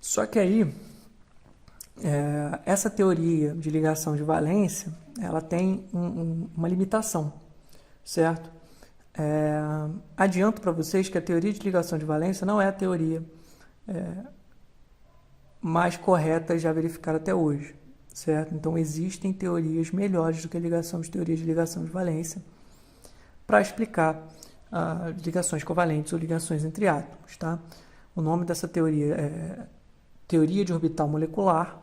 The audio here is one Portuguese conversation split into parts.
Só que aí, essa teoria de ligação de valência, ela tem uma limitação, certo? Adianto para vocês que a teoria de ligação de valência não é a teoria mais correta já verificada até hoje, certo? Então existem teorias melhores do que a teorias de ligação de valência para explicar ligações covalentes ou ligações entre átomos, tá? O nome dessa teoria é teoria de orbital molecular,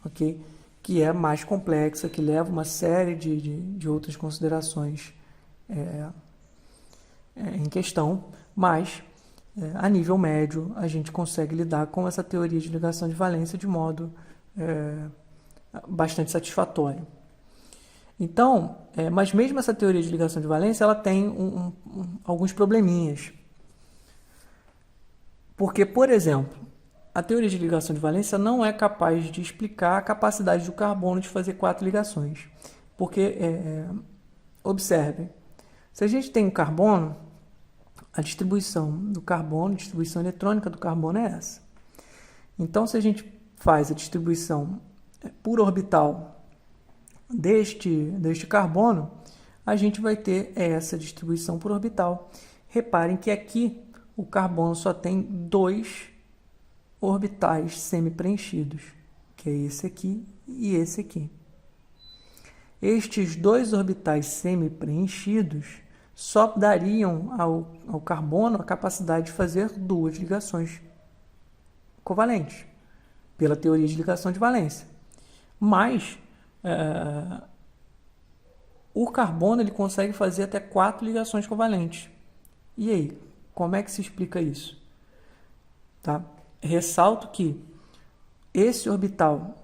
ok? Que é mais complexa, que leva uma série de outras considerações em questão, mas a nível médio a gente consegue lidar com essa teoria de ligação de valência de modo bastante satisfatório. Então, mas mesmo essa teoria de ligação de valência, ela tem alguns probleminhas. Porque, por exemplo, a teoria de ligação de valência não é capaz de explicar a capacidade do carbono de fazer 4 ligações. Porque, observem, se a gente tem um carbono, a distribuição do carbono, a distribuição eletrônica do carbono é essa. Então, se a gente faz a distribuição por orbital deste carbono, a gente vai ter essa distribuição por orbital. Reparem que aqui o carbono só tem 2 orbitais semi-preenchidos, que é esse aqui e esse aqui. Estes 2 orbitais semi-preenchidos só dariam ao carbono a capacidade de fazer 2 ligações covalentes, pela teoria de ligação de valência. Mas o carbono ele consegue fazer até 4 ligações covalentes. E aí, como é que se explica isso? Tá? Ressalto que esse orbital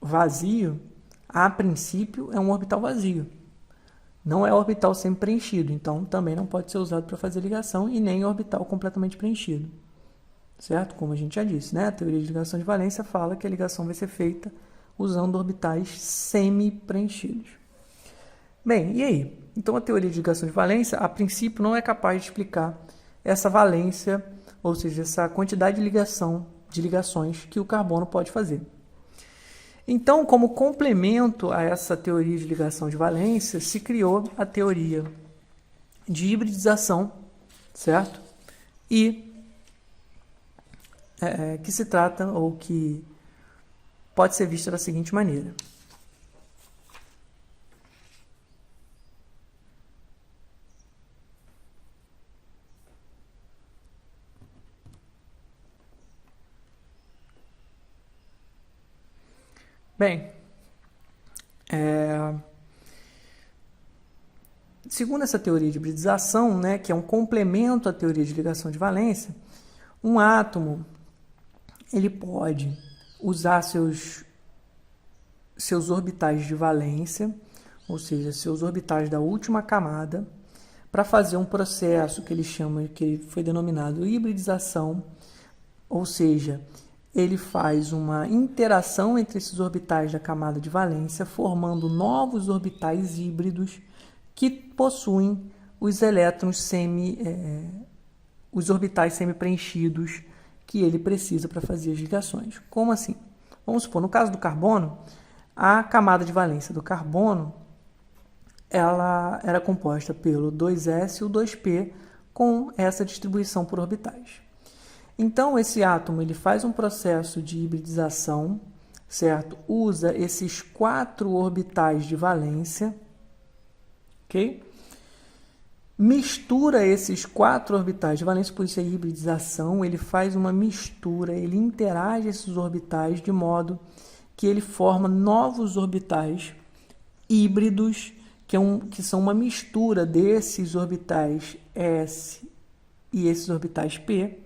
vazio, a princípio, é um orbital vazio. Não é orbital sempre preenchido, então também não pode ser usado para fazer ligação e nem orbital completamente preenchido. Certo? Como a gente já disse, né? A teoria de ligação de valência fala que a ligação vai ser feita usando orbitais semi-preenchidos. Bem, e aí? Então a teoria de ligação de valência, a princípio, não é capaz de explicar essa valência, ou seja, essa quantidade de ligações que o carbono pode fazer. Então, como complemento a essa teoria de ligação de valência, se criou a teoria de hibridização, certo? E que se trata, ou que pode ser vista da seguinte maneira. Bem, segundo essa teoria de hibridização, né, que é um complemento à teoria de ligação de valência, um átomo ele pode usar seus orbitais de valência, ou seja, seus orbitais da última camada, para fazer um processo que ele chama, que foi denominado hibridização, ou seja, ele faz uma interação entre esses orbitais da camada de valência, formando novos orbitais híbridos que possuem os elétrons os orbitais semi-preenchidos que ele precisa para fazer as ligações. Como assim? Vamos supor, no caso do carbono, a camada de valência do carbono ela era composta pelo 2s e o 2p com essa distribuição por orbitais. Então, esse átomo ele faz um processo de hibridização, certo? Usa esses 4 orbitais de valência, ok? Mistura esses 4 orbitais de valência, por isso é hibridização, ele faz uma mistura, ele interage esses orbitais de modo que ele forma novos orbitais híbridos, que são uma mistura desses orbitais S e esses orbitais P,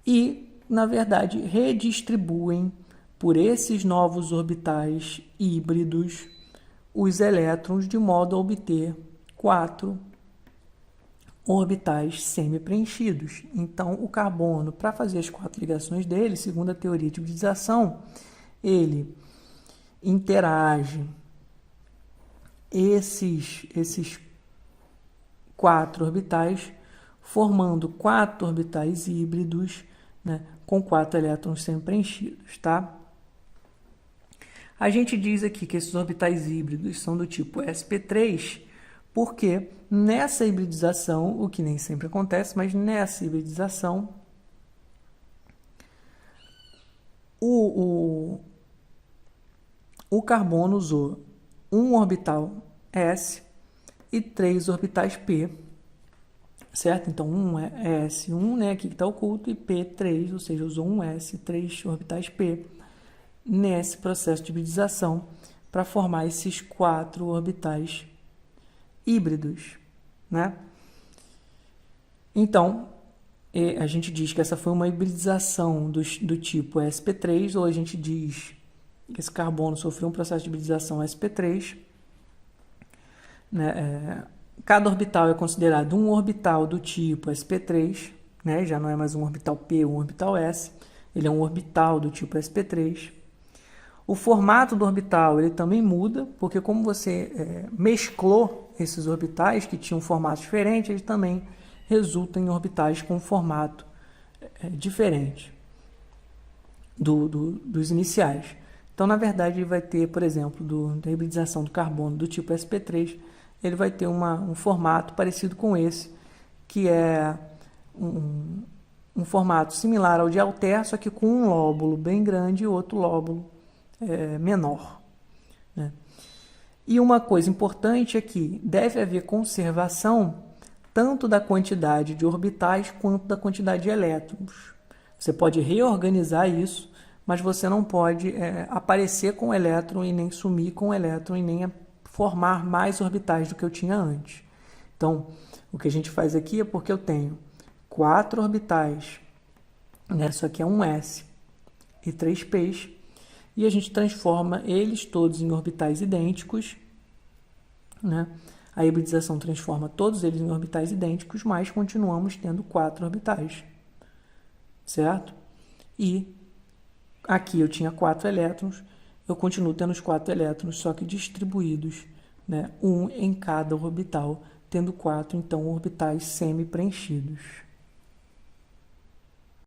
e, na verdade, redistribuem por esses novos orbitais híbridos os elétrons de modo a obter 4 orbitais semi-preenchidos. Então, o carbono, para fazer as 4 ligações dele, segundo a teoria de hibridização, ele interage esses 4 orbitais, formando 4 orbitais híbridos né, com 4 elétrons semi-preenchidos, tá? A gente diz aqui que esses orbitais híbridos são do tipo sp3, porque nessa hibridização, o que nem sempre acontece, mas nessa hibridização, o carbono usou um orbital S e 3 orbitais P, certo? Então, um é S1, né, aqui que está oculto, e P3, ou seja, usou um S e 3 orbitais P nesse processo de hibridização para formar esses 4 orbitais híbridos, né? Então, a gente diz que essa foi uma hibridização do tipo sp3, ou a gente diz que esse carbono sofreu um processo de hibridização sp3, né? Cada orbital é considerado um orbital do tipo sp3, né? Já não é mais um orbital P ou um orbital S, ele é um orbital do tipo sp3. O formato do orbital ele também muda, porque como você mesclou esses orbitais que tinham formatos diferentes, eles também resultam em orbitais com formato diferente dos iniciais. Então, na verdade, ele vai ter, por exemplo, da hibridização do carbono do tipo sp3, ele vai ter um formato parecido com esse, que é um formato similar ao de Altair, só que com um lóbulo bem grande e outro lóbulo menor, né? E uma coisa importante é que deve haver conservação tanto da quantidade de orbitais quanto da quantidade de elétrons. Você pode reorganizar isso, mas você não pode aparecer com o elétron e nem sumir com o elétron e nem formar mais orbitais do que eu tinha antes. Então, o que a gente faz aqui é porque eu tenho 4 orbitais, né? Isso aqui é um S e 3 P's, e a gente transforma eles todos em orbitais idênticos, né? A hibridização transforma todos eles em orbitais idênticos, mas continuamos tendo 4 orbitais, certo? E aqui eu tinha 4 elétrons, eu continuo tendo os 4 elétrons, só que distribuídos, né? Um em cada orbital, tendo 4, então, orbitais semi-preenchidos.